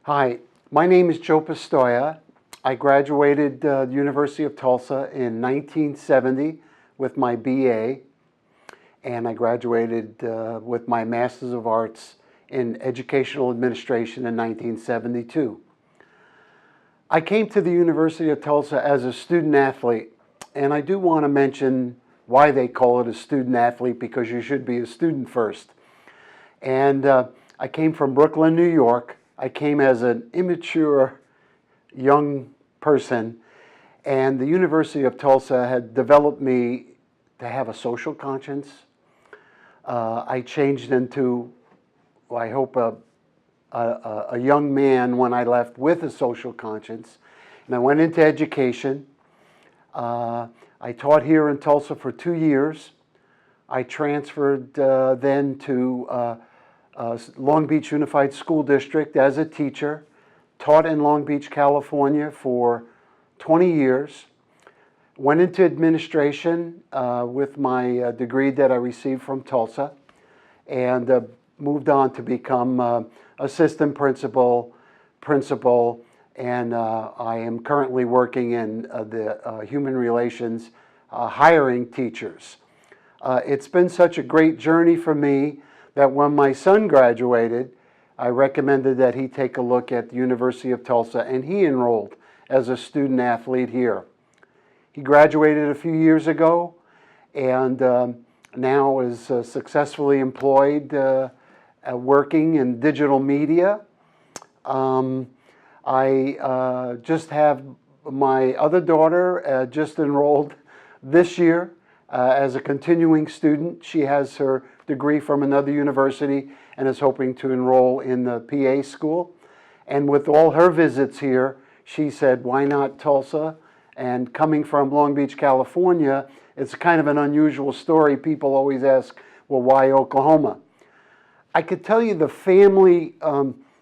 Hi, my name is Joe Pistoia. I graduated the University of Tulsa in 1970 with my BA, and I graduated with my Master's of Arts in Educational Administration in 1972. I came to the University of Tulsa as a student athlete, and I do want to mention why they call it a student athlete, because you should be a student first. And I came from Brooklyn, New York. I came as an immature young person, and the University of Tulsa had developed me to have a social conscience. I changed into, well, I hope, a young man when I left with a social conscience, and I went into education. I taught here in Tulsa for 2 years. I transferred then to Long Beach Unified School District as a teacher, taught in Long Beach, California for 20 years, went into administration with my degree that I received from Tulsa, and moved on to become assistant principal, and I am currently working in the human relations, hiring teachers. It's been such a great journey for me that when my son graduated, I recommended that he take a look at the University of Tulsa, and he enrolled as a student athlete here. He graduated a few years ago, and now is successfully employed working in digital media. I just have my other daughter just enrolled this year as a continuing student. She has her degree from another university and is hoping to enroll in the PA school. And with all her visits here, she said, why not Tulsa? And coming from Long Beach, California, it's kind of an unusual story. People always ask, well, why Oklahoma? I could tell you the family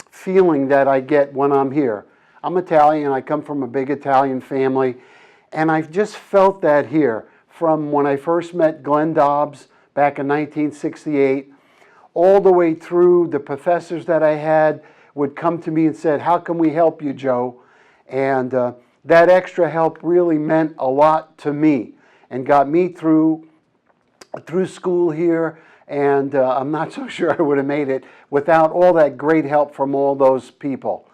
feeling that I get when I'm here. I'm Italian, I come from a big Italian family, and I've just felt that here. From when I first met Glenn Dobbs back in 1968, all the way through, the professors that I had would come to me and said, how can we help you, Joe? And that extra help really meant a lot to me and got me through school here, and I'm not so sure I would have made it without all that great help from all those people.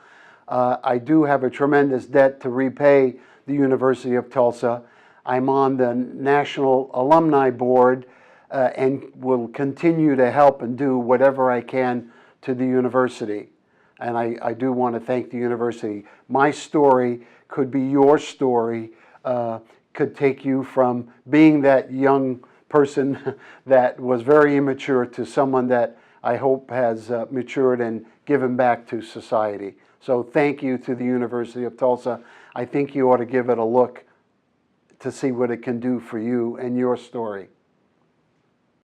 I do have a tremendous debt to repay the University of Tulsa. I'm on the National Alumni Board and will continue to help and do whatever I can to the university. And I do want to thank the university. My story could be your story, could take you from being that young person that was very immature to someone that I hope has matured and given back to society. So thank you to the University of Tulsa. I think you ought to give it a look to see what it can do for you and your story.